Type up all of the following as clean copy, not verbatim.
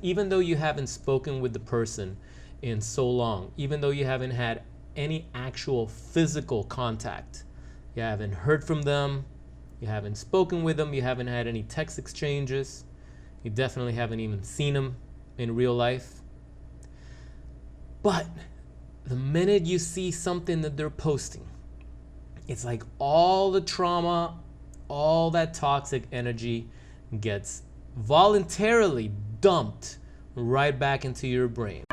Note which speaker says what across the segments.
Speaker 1: Even though you haven't spoken with the person in so long, even though you haven't had any actual physical contact, you haven't heard from them, you haven't spoken with them, you haven't had any text exchanges, you definitely haven't even seen them in real life. But the minute you see something that they're posting, it's like all the trauma, all that toxic energy gets voluntarily dumped right back into your brain.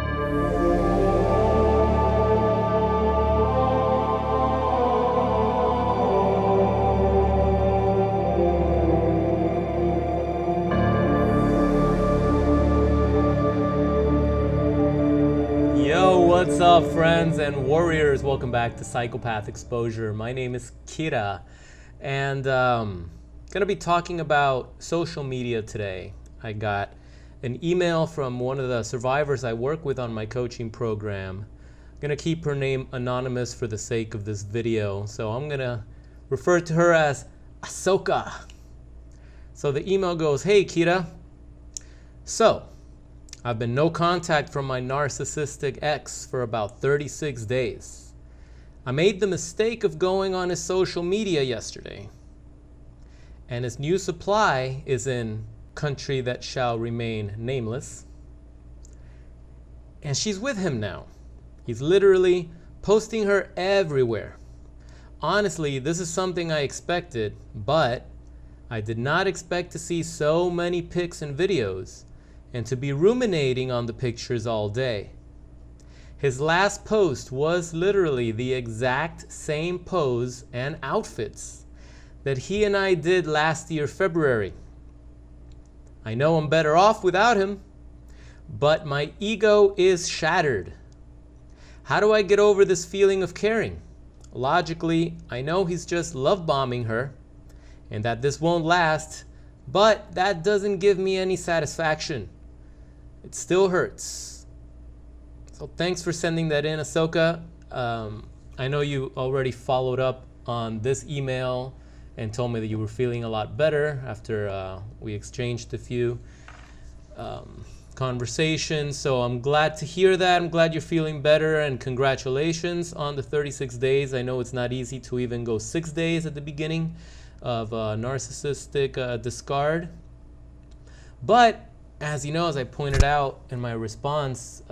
Speaker 1: Yo, what's up, friends and warriors? Welcome back to Psychopath Exposure. My name is Kira, and gonna be talking about social media today. I got an email from one of the survivors I work with on my coaching program. I'm gonna keep her name anonymous for the sake of this video, so I'm gonna refer to her as Ahsoka. So the email goes, "Hey Kira, so I've been no contact from my narcissistic ex for about 36 days. I made the mistake of going on his social media yesterday, and his new supply is in country that shall remain nameless. And she's with him now. He's literally posting her everywhere. Honestly, this is something I expected, but I did not expect to see so many pics and videos and to be ruminating on the pictures all day. His last post was literally the exact same pose and outfits that he and I did last year, February. I know I'm better off without him, but my ego is shattered. How do I get over this feeling of caring? Logically, I know he's just love bombing her and that this won't last, but that doesn't give me any satisfaction. It still hurts." So thanks for sending that in, Ahsoka. I know you already followed up on this email and told me that you were feeling a lot better after we exchanged a few conversations. So I'm glad to hear that. I'm glad you're feeling better, and congratulations on the 36 days. I know it's not easy to even go 6 days at the beginning of narcissistic discard. But as you know, as I pointed out in my response,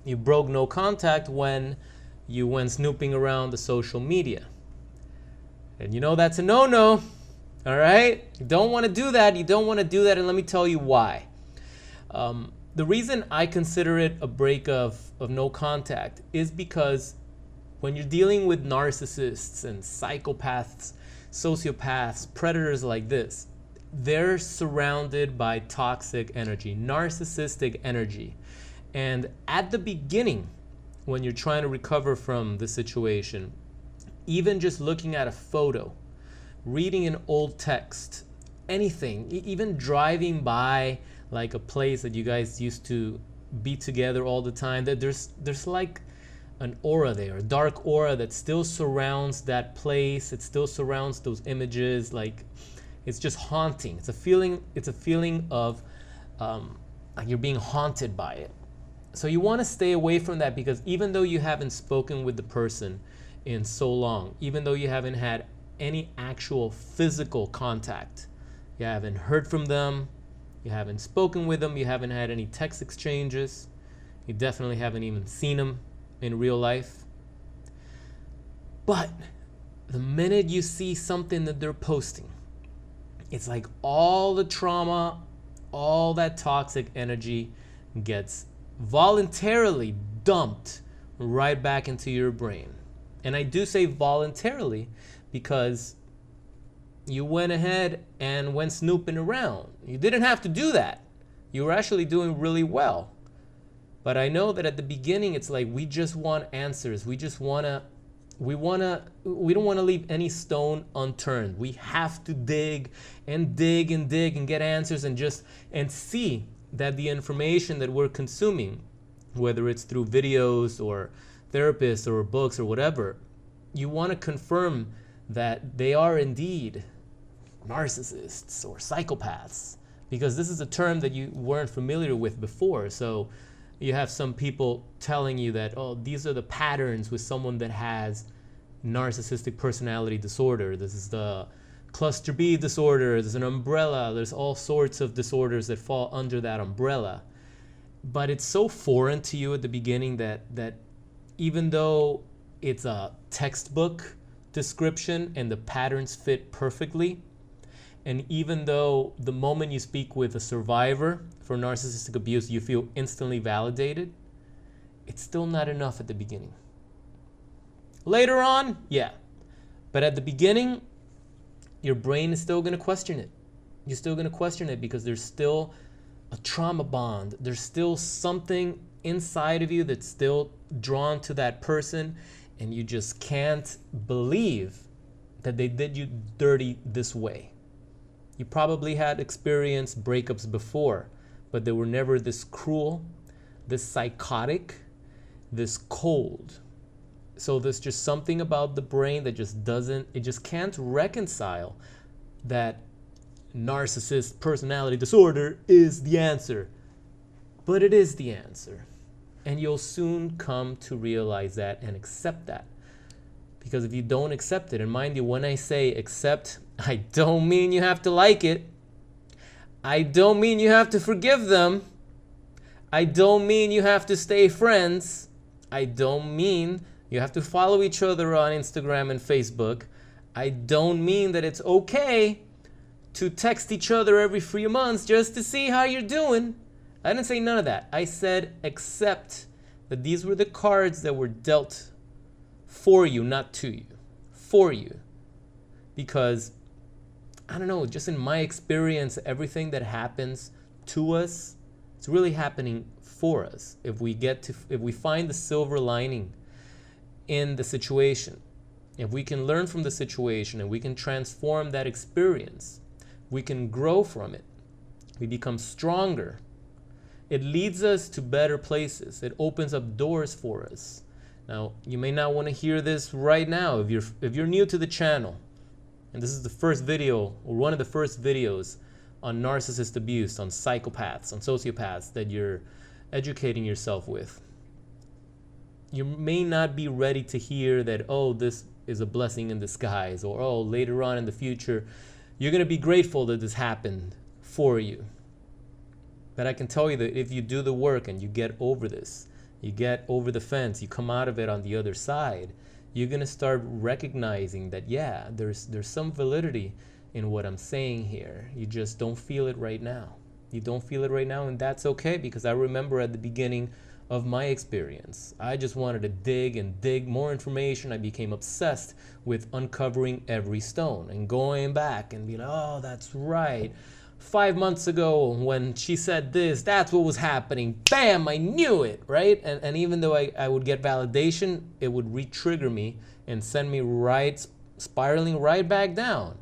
Speaker 1: you broke no contact when you went snooping around the social media. And you know that's a no-no, all right? You don't want to do that. You don't want to do that, and let me tell you why. The reason I consider it a break of no contact is because when you're dealing with narcissists and psychopaths, sociopaths, predators like this, they're surrounded by toxic energy, narcissistic energy. And at the beginning, when you're trying to recover from the situation, even just looking at a photo, reading an old text, anything, even driving by like a place that you guys used to be together all the time, that there's like an aura there, a dark aura that still surrounds that place. It still surrounds those images. Like, it's just haunting. It's a feeling of like you're being haunted by it. So you want to stay away from that, because even though you haven't spoken with the person in so long, even though you haven't had any actual physical contact, you haven't heard from them, you haven't spoken with them, you haven't had any text exchanges, you definitely haven't even seen them in real life. But the minute you see something that they're posting, it's like all the trauma, all that toxic energy gets voluntarily dumped right back into your brain. And I do say voluntarily because you went ahead and went snooping around. You didn't have to do that. You were actually doing really well. But I know that at the beginning, it's like we just want answers. We don't want to leave any stone unturned. We have to dig and dig and dig and get answers and see that the information that we're consuming, whether it's through videos or therapists or books or whatever, you want to confirm that they are indeed narcissists or psychopaths, because this is a term that you weren't familiar with before. So you have some people telling you that, oh, these are the patterns with someone that has narcissistic personality disorder. This is the cluster B disorder. There's an umbrella. There's all sorts of disorders that fall under that umbrella. But it's so foreign to you at the beginning that even though it's a textbook description and the patterns fit perfectly, and even though the moment you speak with a survivor for narcissistic abuse, you feel instantly validated, it's still not enough at the beginning. Later on, yeah. But at the beginning, your brain is still going to question it. You're still going to question it because there's still a trauma bond. There's still something inside of you that's still drawn to that person, and you just can't believe that they did you dirty this way. You probably had experienced breakups before, but they were never this cruel, this psychotic, this cold. So there's just something about the brain that just can't reconcile that narcissist personality disorder is the answer. But it is the answer. And you'll soon come to realize that and accept that. Because if you don't accept it, and mind you, when I say accept, I don't mean you have to like it. I don't mean you have to forgive them. I don't mean you have to stay friends. I don't mean you have to follow each other on Instagram and Facebook. I don't mean that it's okay to text each other every 3 months just to see how you're doing. I didn't say none of that. I said accept that these were the cards that were dealt for you, not to you. For you. Because, I don't know, just in my experience, everything that happens to us, it's really happening for us. If we find the silver lining in the situation, if we can learn from the situation and we can transform that experience, we can grow from it. We become stronger. It leads us to better places. It opens up doors for us. Now, you may not want to hear this right now if you're new to the channel, and this is the first video or one of the first videos on narcissist abuse, on psychopaths, on sociopaths that you're educating yourself with. You may not be ready to hear that, oh, this is a blessing in disguise, or oh, later on in the future, you're going to be grateful that this happened for you. But I can tell you that if you do the work and you get over this, you get over the fence, you come out of it on the other side, you're going to start recognizing that, yeah, there's some validity in what I'm saying here. You just don't feel it right now. You don't feel it right now, and that's okay, because I remember at the beginning of my experience, I just wanted to dig and dig more information. I became obsessed with uncovering every stone and going back and being like, oh, that's right. 5 months ago when she said this, that's what was happening. Bam, I knew it, right? And even though I would get validation, it would re-trigger me and send me spiraling right back down.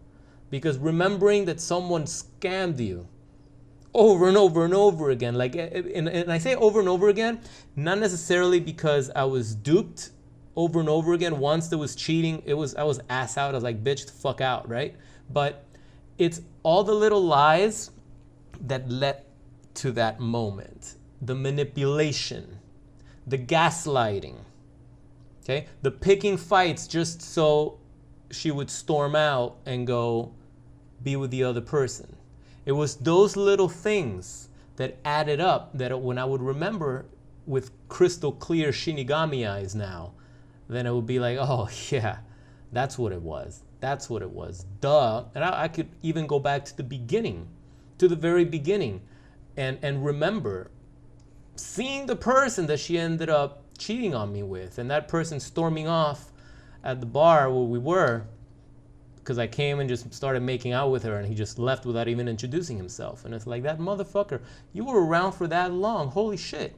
Speaker 1: Because remembering that someone scammed you over and over and over again, like, and I say over and over again, not necessarily because I was duped over and over again. Once there was cheating, I was ass out. I was like, bitch, the fuck out, right? But it's all the little lies that led to that moment. The manipulation, the gaslighting, okay? The picking fights just so she would storm out and go be with the other person. It was those little things that added up that when I would remember with crystal clear Shinigami eyes now, then it would be like, oh yeah, that's what it was. That's what it was. Duh. And I could even go back to the beginning, to the very beginning, and remember seeing the person that she ended up cheating on me with, and that person storming off at the bar where we were, because I came and just started making out with her, and he just left without even introducing himself. And it's like, that motherfucker, you were around for that long. Holy shit.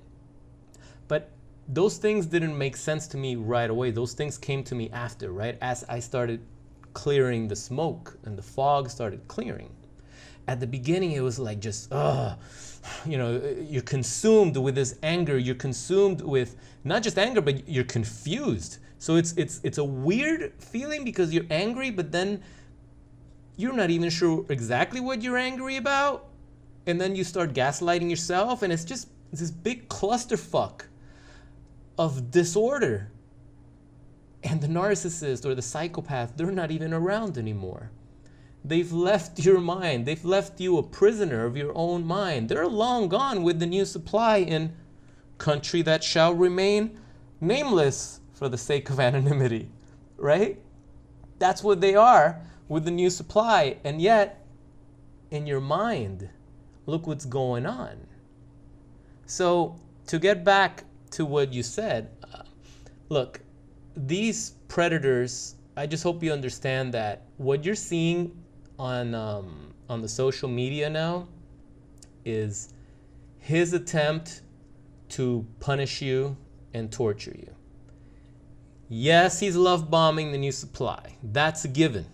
Speaker 1: But those things didn't make sense to me right away. Those things came to me after, right? As I started clearing the smoke and the fog started clearing. At the beginning, it was like just, you know, you're consumed with this anger. You're consumed with not just anger, but you're confused. So it's a weird feeling because you're angry, but then you're not even sure exactly what you're angry about. And then you start gaslighting yourself, and it's just this big clusterfuck of disorder. And the narcissist or the psychopath, they're not even around anymore. They've left your mind. They've left you a prisoner of your own mind. They're long gone with the new supply in country that shall remain nameless for the sake of anonymity, right? That's what they are with the new supply. And yet, in your mind, look what's going on. So, to get back to what you said, look, these predators, I just hope you understand that what you're seeing on the social media now is his attempt to punish you and torture you. Yes, he's love bombing the new supply. That's a given.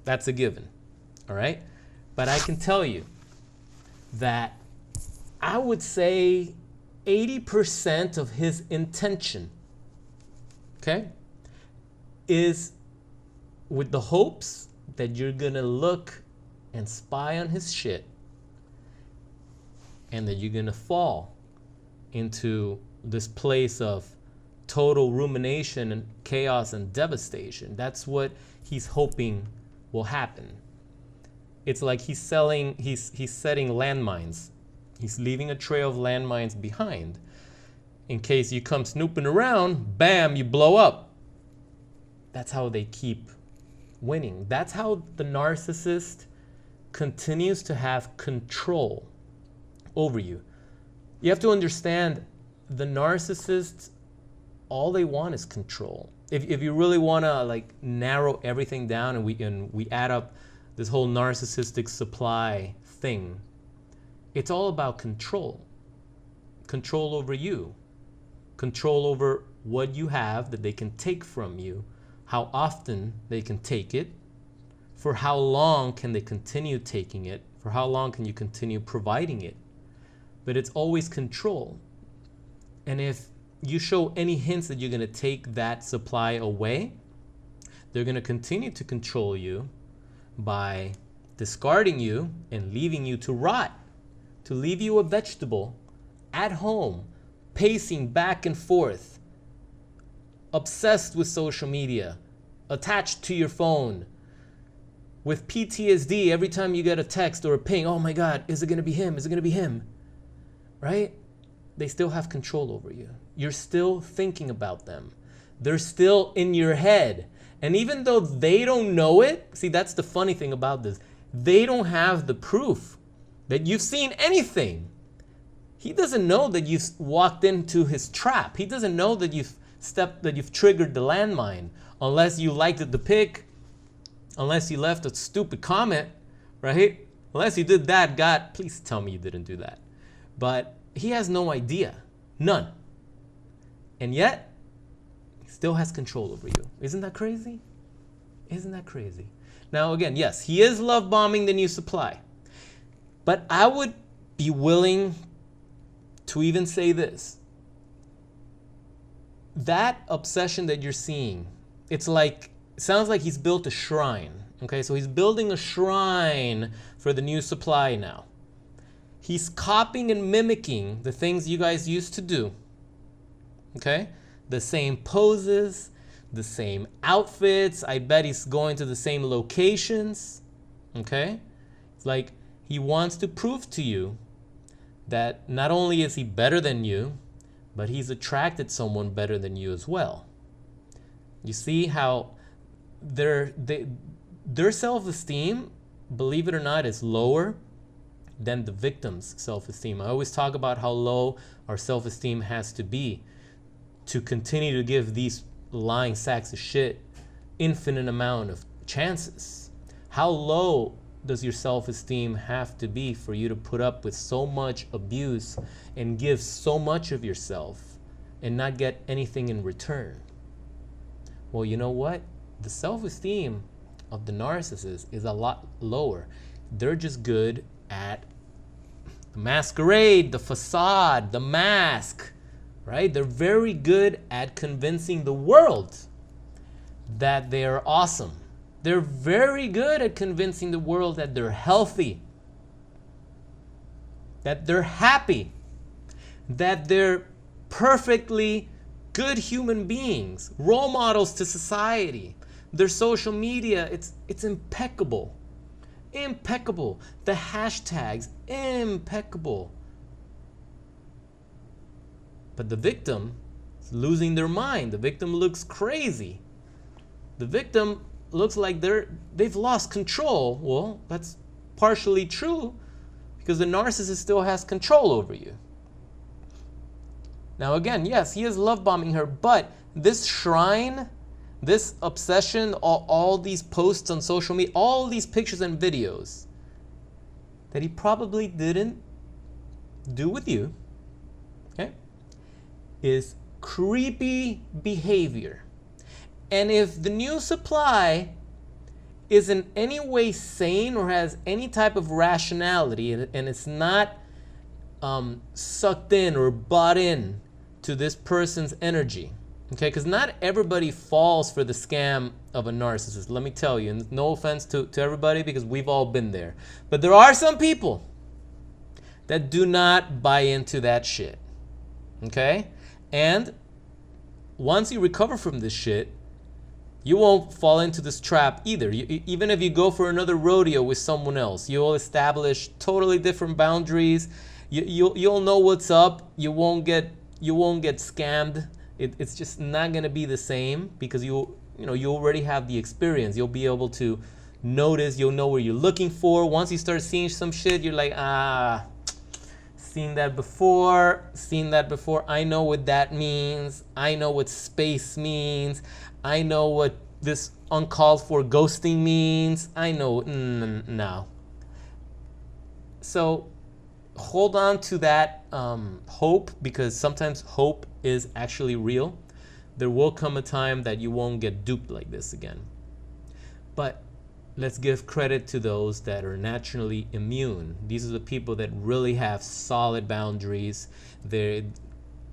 Speaker 1: That's a given. All right? But I can tell you that I would say 80% of his intention, okay, is with the hopes that you're gonna look and spy on his shit, and that you're gonna fall into this place of total rumination and chaos and devastation. That's what he's hoping will happen. It's like he's setting landmines. He's leaving a trail of landmines behind. In case you come snooping around, bam, you blow up. That's how they keep winning. That's how the narcissist continues to have control over you. You have to understand, the narcissists, all they want is control. If you really want to like narrow everything down, and we add up this whole narcissistic supply thing, it's all about control. Control over you. Control over what you have that they can take from you, how often they can take it, for how long can they continue taking it, for how long can you continue providing it. But it's always control. And if you show any hints that you're going to take that supply away, they're going to continue to control you by discarding you and leaving you to rot, to leave you a vegetable at home, pacing back and forth, obsessed with social media, attached to your phone, with PTSD every time you get a text or a ping. Oh my God, is it going to be him? Is it going to be him? Right? They still have control over you. You're still thinking about them. They're still in your head. And even though they don't know it, see, that's the funny thing about this. They don't have the proof that you've seen anything. He doesn't know that you've walked into his trap. He doesn't know that you've triggered the landmine, unless you liked the pic, unless you left a stupid comment, right? Unless you did that, God, please tell me you didn't do that. But he has no idea, none. And yet, he still has control over you. Isn't that crazy? Isn't that crazy? Now again, yes, he is love bombing the new supply. But I would be willing to even say this. That obsession that you're seeing, it sounds like he's built a shrine. Okay, so he's building a shrine for the new supply now. He's copying and mimicking the things you guys used to do. Okay? The same poses, the same outfits. I bet he's going to the same locations. Okay? It's like he wants to prove to you that not only is he better than you, but he's attracted someone better than you as well. You see how their self-esteem, believe it or not, is lower than the victim's self-esteem. I always talk about how low our self-esteem has to be to continue to give these lying sacks of shit infinite amount of chances. How low does your self-esteem have to be for you to put up with so much abuse and give so much of yourself and not get anything in return? Well, you know what? The self-esteem of the narcissist is a lot lower. They're just good at the masquerade, the facade, the mask, right? They're very good at convincing the world that they're awesome. They're very good at convincing the world that they're healthy. that they're happy, that they're perfectly good human beings, role models to society. Their social media, it's impeccable. Impeccable. The hashtags, impeccable. But the victim is losing their mind. The victim looks crazy. The victim looks like they've lost control. Well, that's partially true because the narcissist still has control over you. Now again, yes, he is love bombing her, but this shrine, this obsession, all these posts on social media, all these pictures and videos that he probably didn't do with you, okay, is creepy behavior. And if the new supply is in any way sane or has any type of rationality and it's not sucked in or bought in to this person's energy, okay, because not everybody falls for the scam of a narcissist. Let me tell you, and no offense to everybody because we've all been there, but there are some people that do not buy into that shit, okay? And once you recover from this shit, you won't fall into this trap either. Even if you go for another rodeo with someone else, you'll establish totally different boundaries. You'll know what's up. You won't get scammed. It's just not gonna be the same because you already have the experience. You'll be able to notice. You'll know what you're looking for. Once you start seeing some shit, you're like, seen that before. I know what that means. I know what space means. I know what this uncalled for ghosting means. I know no. So hold on to that hope, because sometimes hope is actually real. There will come a time that you won't get duped like this again. But let's give credit to those that are naturally immune. These are the people that really have solid boundaries. They're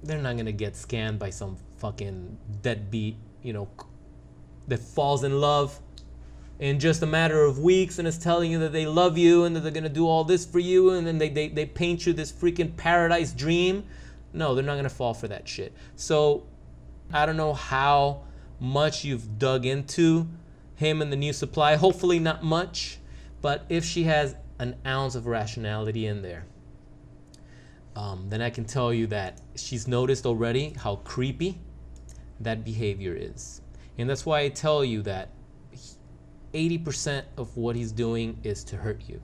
Speaker 1: not gonna get scammed by some fucking deadbeat, that falls in love in just a matter of weeks and is telling you that they love you and that they're gonna do all this for you, and then they paint you this freaking paradise dream. No, they're not gonna fall for that shit. So I don't know how much you've dug into him and the new supply. Hopefully not much, but if she has an ounce of rationality in there, then I can tell you that she's noticed already how creepy that behavior is. And that's why I tell you that 80% of what he's doing is to hurt you.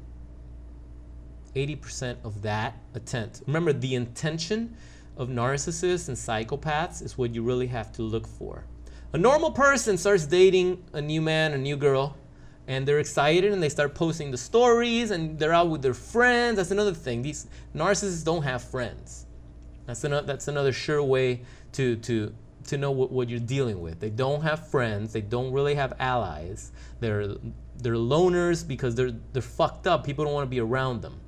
Speaker 1: 80% of that intent. Remember, the intention of narcissists and psychopaths is what you really have to look for. A normal person starts dating a new man, a new girl, and they're excited and they start posting the stories and they're out with their friends. That's another thing. These narcissists don't have friends. That's another sure way to know what you're dealing with. They don't have friends. They don't really have allies. They're loners because they're fucked up. People don't want to be around them.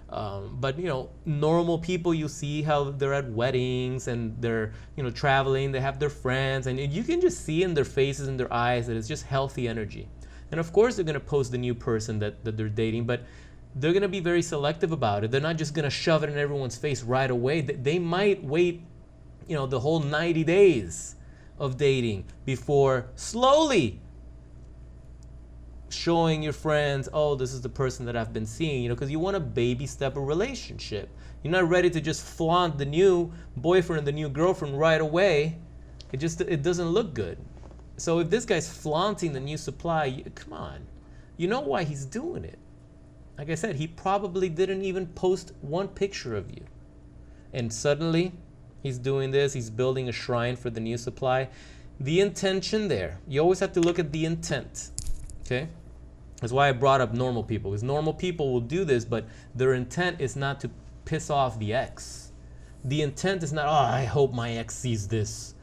Speaker 1: But normal people, you see how they're at weddings and they're traveling. They have their friends, and you can just see in their faces and their eyes that it's just healthy energy. And of course, they're gonna post the new person that they're dating, but they're gonna be very selective about it. They're not just gonna shove it in everyone's face right away. They might wait, the whole 90 days of dating before slowly showing your friends, oh, this is the person that I've been seeing, because you want to baby step a relationship. You're not ready to just flaunt the new boyfriend and the new girlfriend right away. It doesn't look good. So if this guy's flaunting the new supply, come on. You know why he's doing it. Like I said, he probably didn't even post one picture of you. And suddenly he's doing this, he's building a shrine for the new supply. The intention there, you always have to look at the intent, okay? That's why I brought up normal people, because normal people will do this, but their intent is not to piss off the ex. The intent is not, oh, I hope my ex sees this.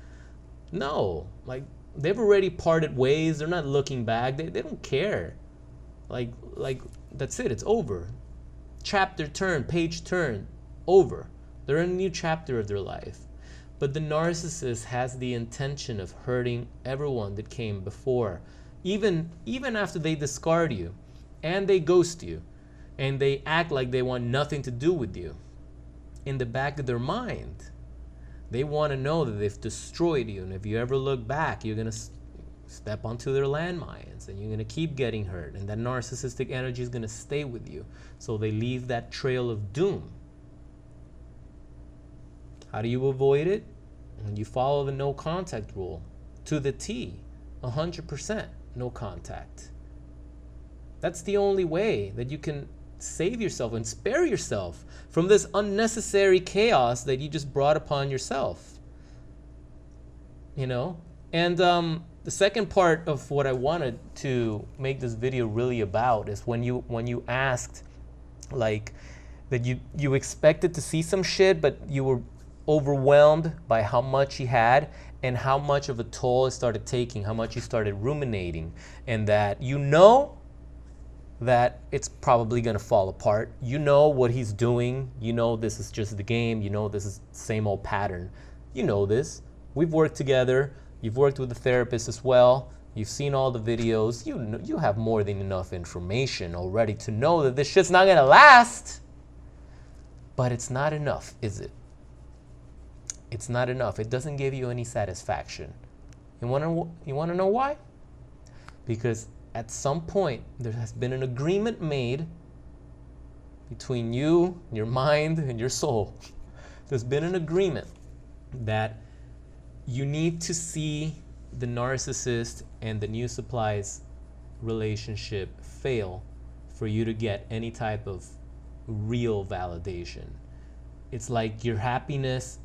Speaker 1: No, like they've already parted ways. They're not looking back. They don't care. Like that's it. It's over. Chapter turn, page turn, over. They're in a new chapter of their life. But the narcissist has the intention of hurting everyone that came before. Even after they discard you and they ghost you, And they act like they want nothing to do with you. In the back of their mind, they want to know that they've destroyed you. And if you ever look back, you're going to step onto their landmines and you're going to keep getting hurt. And that narcissistic energy is going to stay with you. So they leave that trail of doom. How do you avoid it? When you follow the no contact rule to the T, 100% no contact. That's the only way that you can save yourself and spare yourself from this unnecessary chaos that you just brought upon yourself. You know? And the second part of what I wanted to make this video really about is when you asked, like, that you expected to see some shit, but you were overwhelmed by how much he had and how much of a toll it started taking, how much you started ruminating, and that you know that it's probably going to fall apart. You know what he's doing. You know this is just the game. You know this is the same old pattern. You know this. We've worked together. You've worked with a therapist as well. You've seen all the videos. You have more than enough information already to know that this shit's not going to last. But it's not enough, is it? It's not enough. It doesn't give you any satisfaction. You want to know why? Because at some point, there has been an agreement made between you, your mind, and your soul. There's been an agreement that you need to see the narcissist and the new supplies relationship fail for you to get any type of real validation. It's like your happiness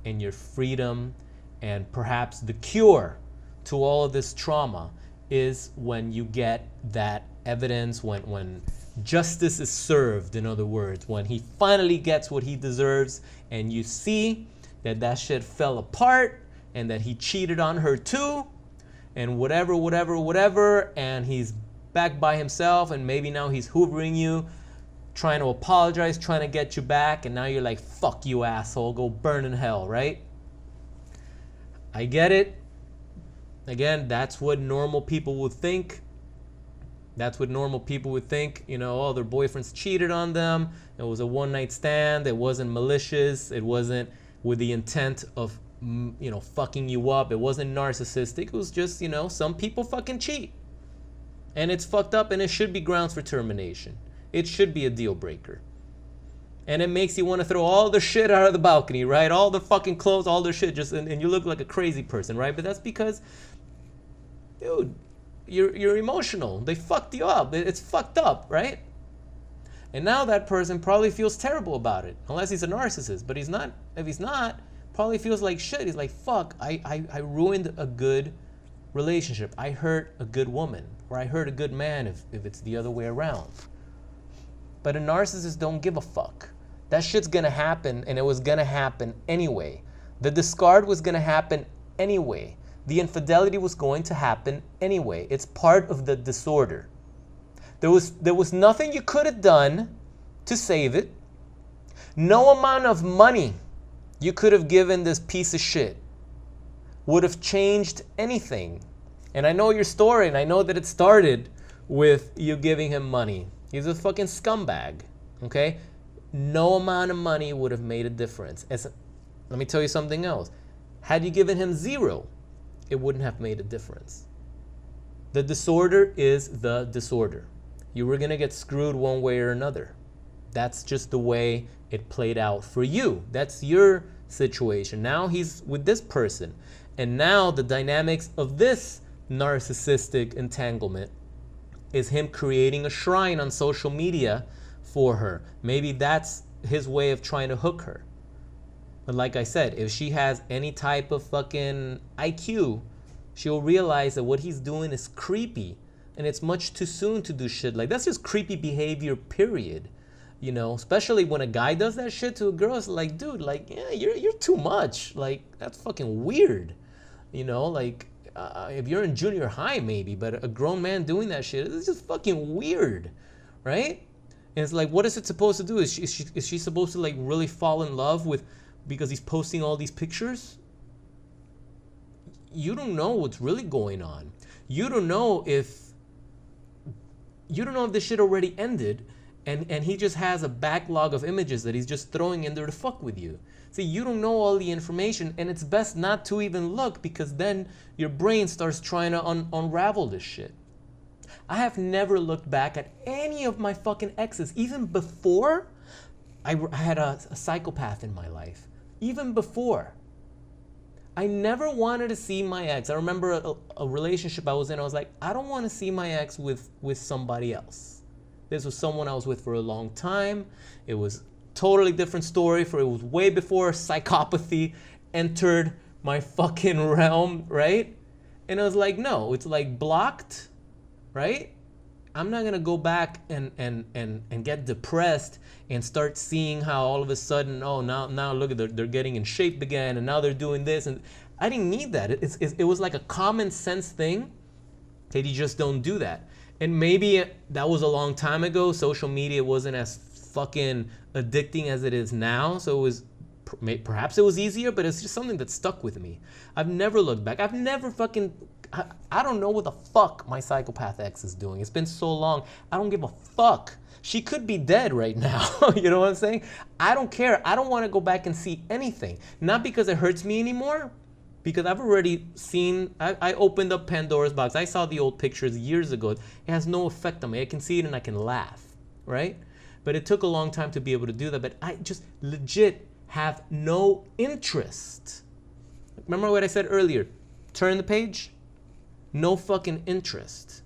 Speaker 1: and your freedom and perhaps the cure to all of this trauma is when you get that evidence, when justice is served, in other words, when he finally gets what he deserves and you see that that shit fell apart and that he cheated on her too and whatever, and he's back by himself and maybe now he's hoovering you, trying to apologize, trying to get you back, and now you're like, fuck you, asshole, go burn in hell, right? I get it. Again, that's what normal people would think. That's what normal people would think. You know, oh, their boyfriends cheated on them. It was a one-night stand. It wasn't malicious. It wasn't with the intent of, you know, fucking you up. It wasn't narcissistic. It was just, you know, some people fucking cheat. And it's fucked up and it should be grounds for termination. It should be a deal breaker. And it makes you want to throw all the shit out of the balcony, right? All the fucking clothes, all the shit, just and you look like a crazy person, right? But that's because, dude, you're emotional. They fucked you up. It's fucked up, right? And now that person probably feels terrible about it, unless he's a narcissist. But he's not. If he's not, probably feels like shit. He's like, fuck, I ruined a good relationship. I hurt a good woman, or I hurt a good man if it's the other way around. But a narcissist don't give a fuck. That shit's gonna happen, and it was gonna happen anyway. The discard was gonna happen anyway. The infidelity was going to happen anyway. It's part of the disorder. There was nothing you could have done to save it. No amount of money you could have given this piece of shit would have changed anything. And I know your story, and I know that it started with you giving him money. He's a fucking scumbag, okay? No amount of money would have made a difference. Let me tell you something else. Had you given him zero, it wouldn't have made a difference. The disorder is the disorder. You were gonna get screwed one way or another. That's just the way it played out for you. That's your situation. Now he's with this person. And now the dynamics of this narcissistic entanglement is him creating a shrine on social media for her. Maybe that's his way of trying to hook her. But like I said, if she has any type of fucking IQ, she'll realize that what he's doing is creepy. And it's much too soon to do shit like that's just creepy behavior, period. You know, especially when a guy does that shit to a girl, it's like, dude, like, yeah, you're too much. Like, that's fucking weird. You know, like, if you're in junior high, maybe, but a grown man doing that shit is just fucking weird, right? And it's like, what is it supposed to do? Is she supposed to like really fall in love with because he's posting all these pictures? You don't know what's really going on. You don't know if this shit already ended, And he just has a backlog of images that he's just throwing in there to fuck with you. See, you don't know all the information, and it's best not to even look, because then your brain starts trying to unravel this shit. I have never looked back at any of my fucking exes, even before I had a psychopath in my life. Even before. I never wanted to see my ex. I remember a relationship I was in, I was like, I don't want to see my ex with somebody else. This was someone I was with for a long time. It was totally different story. It was way before psychopathy entered my fucking realm, right? And I was like, no, it's like blocked, right? I'm not gonna go back and get depressed and start seeing how all of a sudden, oh, now look at they're getting in shape again, and now they're doing this, and I didn't need that. It was like a common sense thing that you just don't do that. And maybe that was a long time ago. Social media wasn't as fucking addicting as it is now, so it was perhaps it was easier, but it's just something that stuck with me. I've never looked back. I've never fucking, I don't know what the fuck my psychopath ex is doing. It's been so long. I don't give a fuck. She could be dead right now. You know what I'm saying? I don't care. I don't want to go back and see anything. Not because it hurts me anymore, because I've already seen, I opened up Pandora's box. I saw the old pictures years ago. It has no effect on me. I can see it and I can laugh, right? But it took a long time to be able to do that. But I just legit have no interest. Remember what I said earlier? Turn the page. No fucking interest.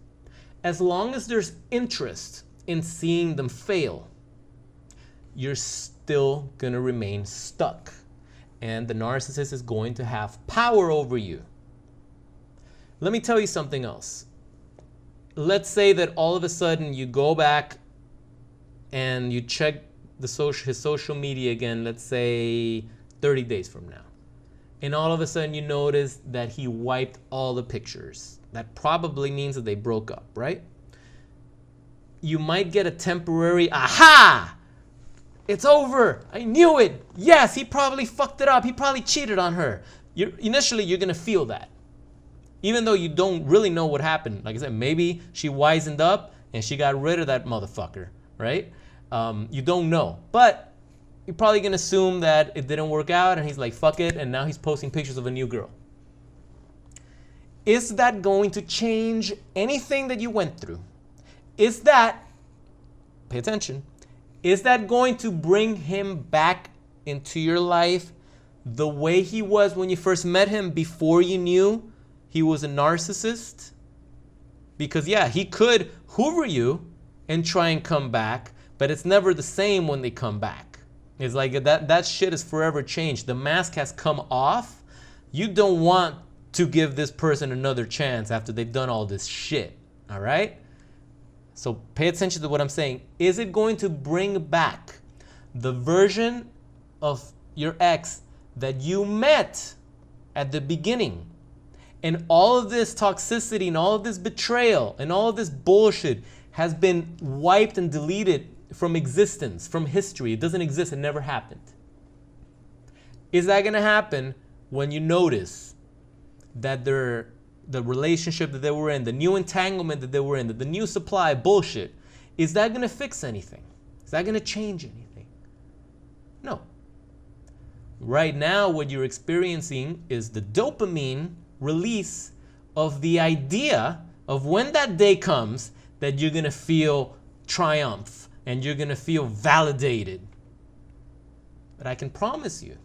Speaker 1: As long as there's interest in seeing them fail, you're still gonna remain stuck. And the narcissist is going to have power over you. Let me tell you something else. Let's say that all of a sudden you go back and you check his social media again, let's say 30 days from now. And all of a sudden you notice that he wiped all the pictures. That probably means that they broke up, right? You might get a temporary, aha! It's over. I knew it. Yes, he probably fucked it up. He probably cheated on her. Initially, you're going to feel that. Even though you don't really know what happened. Like I said, maybe she wisened up and she got rid of that motherfucker, right? You don't know. But you're probably going to assume that it didn't work out and he's like, fuck it, and now he's posting pictures of a new girl. Is that going to change anything that you went through? Is that, pay attention, is that going to bring him back into your life the way he was when you first met him, before you knew he was a narcissist? Because yeah, he could hoover you and try and come back, but it's never the same when they come back. It's like that shit is forever changed. The mask has come off. You don't want to give this person another chance after they've done all this shit, all right? So pay attention to what I'm saying. Is it going to bring back the version of your ex that you met at the beginning? And all of this toxicity and all of this betrayal and all of this bullshit has been wiped and deleted from existence, from history. It doesn't exist. It never happened. Is that going to happen when you notice that the relationship that they were in, the new entanglement that they were in, the new supply bullshit, is that going to fix anything? Is that going to change anything? No. Right now, what you're experiencing is the dopamine release of the idea of when that day comes that you're going to feel triumph and you're going to feel validated. But I can promise you,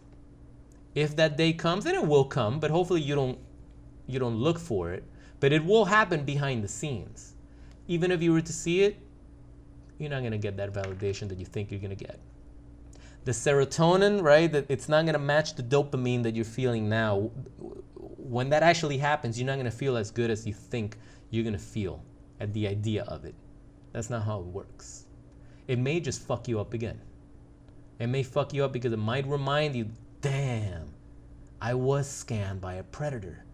Speaker 1: if that day comes, and it will come, but hopefully you don't look for it, but it will happen behind the scenes. Even if you were to see it, you're not going to get that validation that you think you're going to get. The serotonin, right, that it's not going to match the dopamine that you're feeling now. When that actually happens, you're not going to feel as good as you think you're going to feel at the idea of it. That's not how it works. It may just fuck you up again. It may fuck you up because it might remind you, damn, I was scammed by a predator.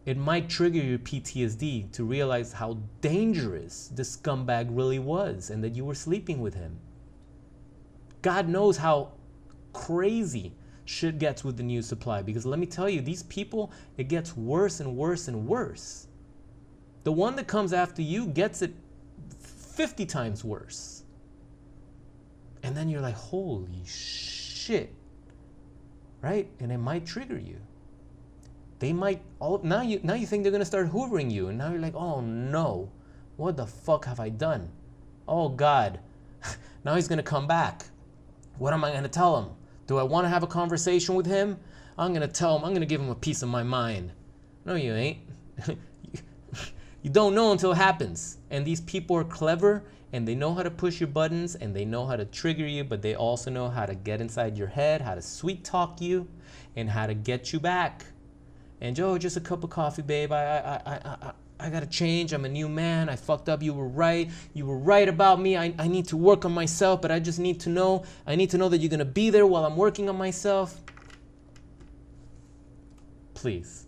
Speaker 1: It might trigger your PTSD to realize how dangerous this scumbag really was and that you were sleeping with him. God knows how crazy shit gets with the new supply, because let me tell you, these people, it gets worse and worse and worse. The one that comes after you gets it 50 times worse. And then you're like, holy shit, right? And it might trigger you. They might, now you think they're gonna start hoovering you, and now you're like, oh no, what the fuck have I done? Oh God, now he's gonna come back. What am I gonna tell him? Do I wanna have a conversation with him? I'm gonna tell him, I'm gonna give him a piece of my mind. No, you ain't. You don't know until it happens. And these people are clever, and they know how to push your buttons, and they know how to trigger you, but they also know how to get inside your head, how to sweet talk you, and how to get you back. And Joe, just a cup of coffee, babe. I gotta change. I'm a new man. I fucked up. You were right. You were right about me. I need to work on myself, but I just need to know. I need to know that you're gonna be there while I'm working on myself. Please.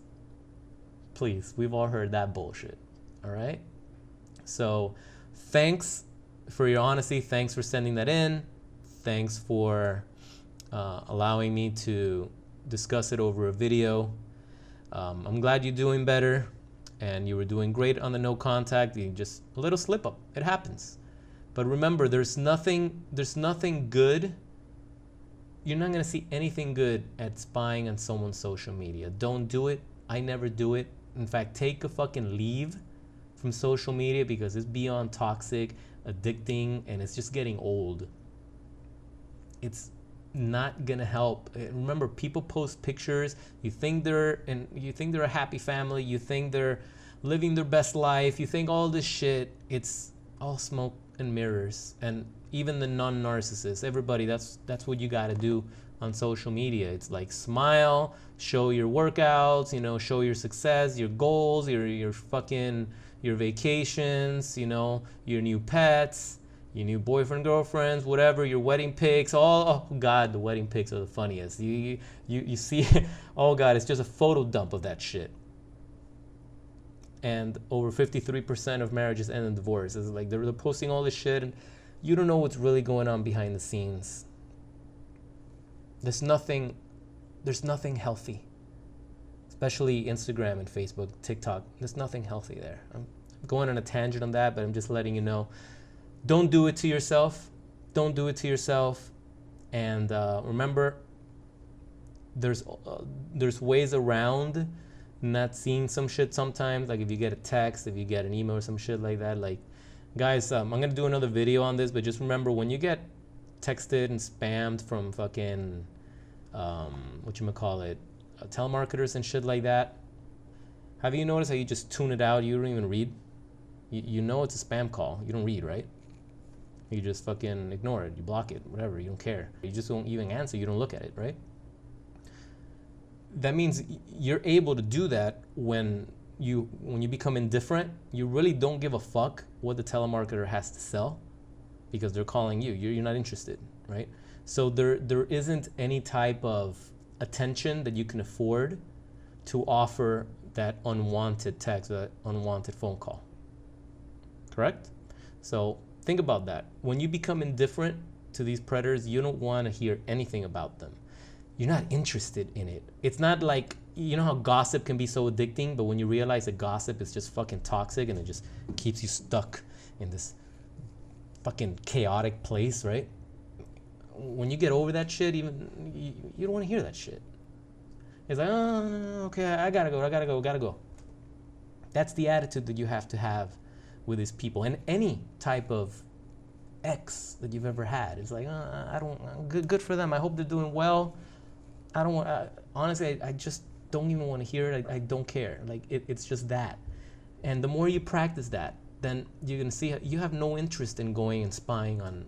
Speaker 1: Please. We've all heard that bullshit. All right? So thanks for your honesty. Thanks for sending that in. Thanks for allowing me to discuss it over a video. I'm glad you're doing better, and you were doing great on the no contact. You just a little slip up. It happens. But remember, there's nothing good. You're not going to see anything good at spying on someone's social media. Don't do it. I never do it. In fact, take a fucking leave from social media because it's beyond toxic, addicting, and it's just getting old. It's not gonna help. Remember, people post pictures. You think they're a happy family. You think they're living their best life. You think all this shit. It's all smoke and mirrors. And even the non-narcissists, everybody, that's what you gotta do on social media. It's like smile, show your workouts, you know, show your success, your goals, your fucking your vacations, you know, your new pets, your new boyfriend, girlfriends, whatever, your wedding pics. Oh God, the wedding pics are the funniest. You see, oh God, it's just a photo dump of that shit. And over 53% of marriages end in divorce. It's like they're posting all this shit, and you don't know what's really going on behind the scenes. There's nothing healthy, especially Instagram and Facebook, TikTok. There's nothing healthy there. I'm going on a tangent on that, but I'm just letting you know. Don't do it to yourself. Don't do it to yourself. And remember, there's ways around not seeing some shit sometimes. Like if you get a text, if you get an email or some shit like that. Like, guys, I'm gonna do another video on this, but just remember, when you get texted and spammed from fucking telemarketers and shit like that, have you noticed how you just tune it out? You don't even read. You know it's a spam call. You don't read, right? You just fucking ignore it. You block it, whatever. You don't care. You just don't even answer. You don't look at it, right? That means you're able to do that when you become indifferent. You really don't give a fuck what the telemarketer has to sell because they're calling you. You're not interested, right? So there isn't any type of attention that you can afford to offer that unwanted text, that unwanted phone call. Correct? So think about that. When you become indifferent to these predators, you don't want to hear anything about them. You're not interested in it. It's not like, you know how gossip can be so addicting, but when you realize that gossip is just fucking toxic and it just keeps you stuck in this fucking chaotic place, right? When you get over that shit, even you don't want to hear that shit. It's like, oh, okay, I gotta go. That's the attitude that you have to have with these people, and any type of ex that you've ever had. It's like, good for them. I hope they're doing well. I don't want. Honestly, I just don't even want to hear it. I don't care. Like it's just that. And the more you practice that, then you're gonna see you have no interest in going and spying on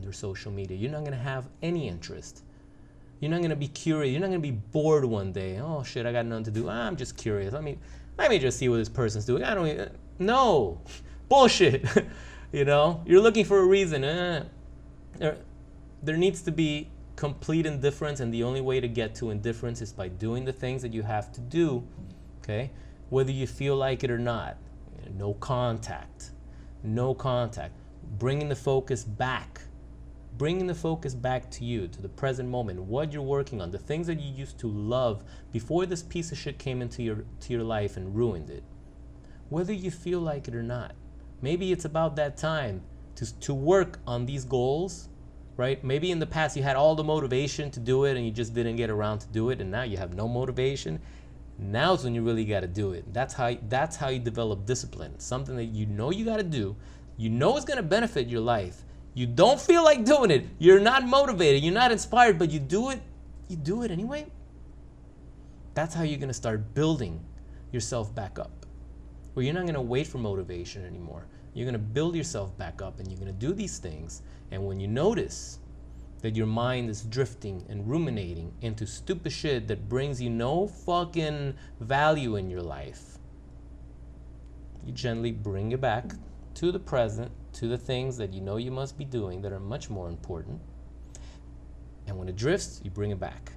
Speaker 1: their social media. You're not gonna have any interest. You're not gonna be curious. You're not gonna be bored one day. Oh shit, I got nothing to do. I'm just curious. Let me just see what this person's doing. I don't even. No, bullshit. You know, you're looking for a reason. There needs to be complete indifference, and the only way to get to indifference is by doing the things that you have to do. Okay, whether you feel like it or not. No contact. Bringing the focus back. Bringing the focus back to you, to the present moment, what you're working on, the things that you used to love before this piece of shit came into your life and ruined it. Whether you feel like it or not. Maybe it's about that time to work on these goals right? Maybe in the past you had all the motivation to do it and you just didn't get around to do it, and now you have no motivation. Now's when you really got to do it. That's how you develop discipline. Something that you know you got to do. You know it's going to benefit your life. You don't feel like doing it. You're not motivated. You're not inspired, but you do it. You do it anyway. That's how you're going to start building yourself back up. Where you're not going to wait for motivation anymore. You're going to build yourself back up, and you're going to do these things. And when you notice that your mind is drifting and ruminating into stupid shit that brings you no fucking value in your life, you gently bring it back to the present, to the things that you know you must be doing that are much more important. And when it drifts, you bring it back.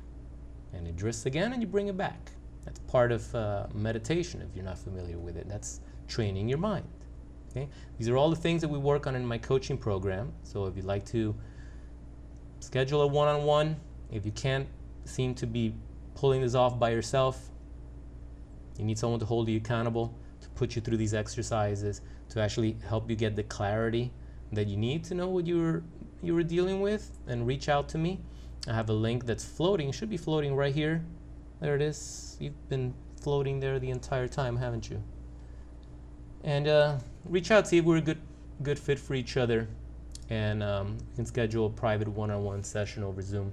Speaker 1: And it drifts again, and you bring it back. That's part of meditation, if you're not familiar with it. That's training your mind. Okay? These are all the things that we work on in my coaching program. So if you'd like to schedule a one-on-one, if you can't seem to be pulling this off by yourself, you need someone to hold you accountable, to put you through these exercises, to actually help you get the clarity that you need to know what you were dealing with, and reach out to me. I have a link that's floating. It should be floating right here. There it is. You've been floating there the entire time, haven't you? And reach out, see if we're a good fit for each other, and we can schedule a private one-on-one session over Zoom.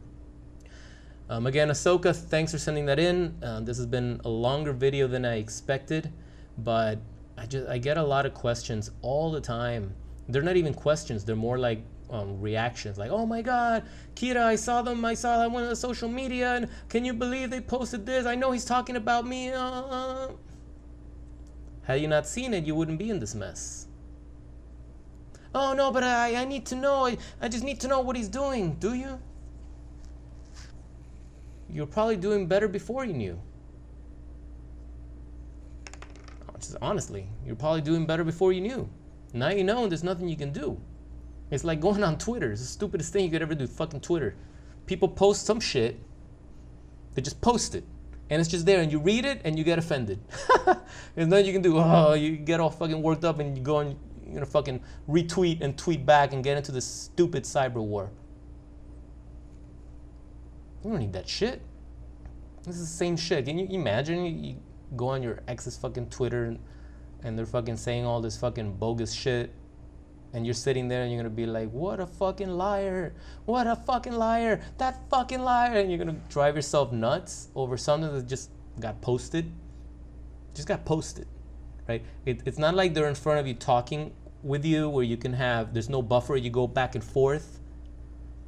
Speaker 1: Again, Ahsoka, thanks for sending that in. This has been a longer video than I expected, but I get a lot of questions all the time. They're not even questions. They're more like reactions, like, oh my God, Kira, I saw them. I went on social media, and can you believe they posted this? I know he's talking about me. Had you not seen it, you wouldn't be in this mess. Oh no, but I need to know. I just need to know what he's doing. Do you? You're probably doing better before you knew. Just honestly, you're probably doing better before you knew. Now you know, and there's nothing you can do. It's like going on Twitter. It's the stupidest thing you could ever do, fucking Twitter. People post some shit. They just post it. And it's just there, and you read it, and you get offended. There's nothing you can do. Oh, you get all fucking worked up, and you go and you're gonna fucking retweet and tweet back and get into this stupid cyber war. You don't need that shit. This is the same shit. Can you imagine you go on your ex's fucking Twitter and they're fucking saying all this fucking bogus shit, and you're sitting there and you're gonna be like, what a fucking liar, what a fucking liar, that fucking liar, and you're gonna drive yourself nuts over something that just got posted. Just got posted, right? It's not like they're in front of you talking with you where you can have, there's no buffer, you go back and forth.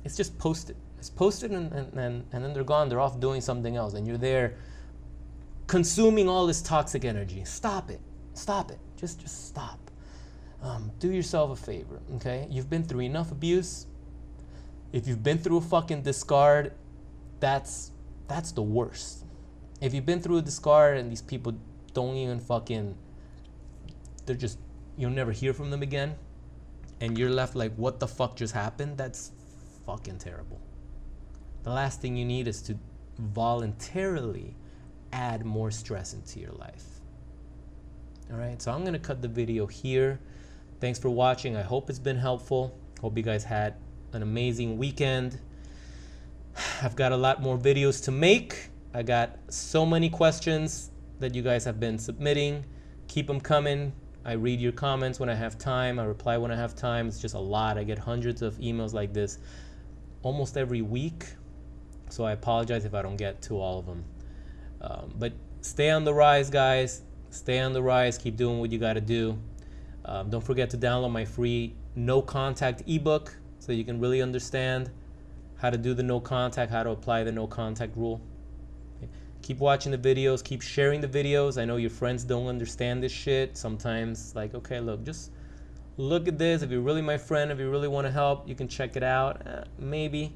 Speaker 1: It's just posted. It's posted, and then they're gone. They're off doing something else, and you're there consuming all this toxic energy. Stop it. Stop it. Just stop. Do yourself a favor, okay? You've been through enough abuse. If you've been through a fucking discard, that's the worst. If you've been through a discard and these people don't even fucking, they're just, you'll never hear from them again, and you're left like, what the fuck just happened? That's fucking terrible. The last thing you need is to voluntarily add more stress into your life. All right, so I'm going to cut the video here. Thanks for watching. I hope it's been helpful. Hope you guys had an amazing weekend. I've got a lot more videos to make. I got so many questions that you guys have been submitting. Keep them coming. I read your comments when I have time. I reply when I have time. It's just a lot. I get hundreds of emails like this almost every week. So I apologize if I don't get to all of them. But stay on the rise, guys. Stay on the rise. Keep doing what you got to do. Don't forget to download my free no contact ebook so you can really understand how to do the no contact, how to apply the no contact rule. Okay. Keep watching the videos. Keep sharing the videos. I know your friends don't understand this shit. Sometimes it's like, okay, look, just look at this. If you're really my friend, if you really want to help, you can check it out. Maybe.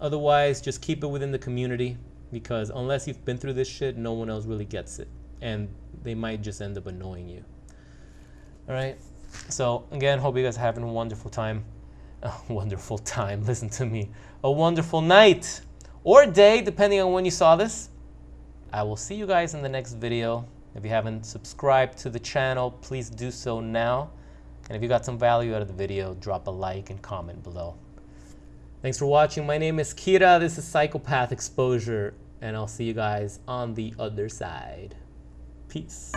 Speaker 1: Otherwise, just keep it within the community, because unless you've been through this shit, no one else really gets it. And they might just end up annoying you. All right. So again, hope you guys are having a wonderful time. A wonderful time. Listen to me. A wonderful night or day, depending on when you saw this. I will see you guys in the next video. If you haven't subscribed to the channel, please do so now. And if you got some value out of the video, drop a like and comment below. Thanks for watching. My name is Kira. This is Psychopath Exposure, and I'll see you guys on the other side. Peace.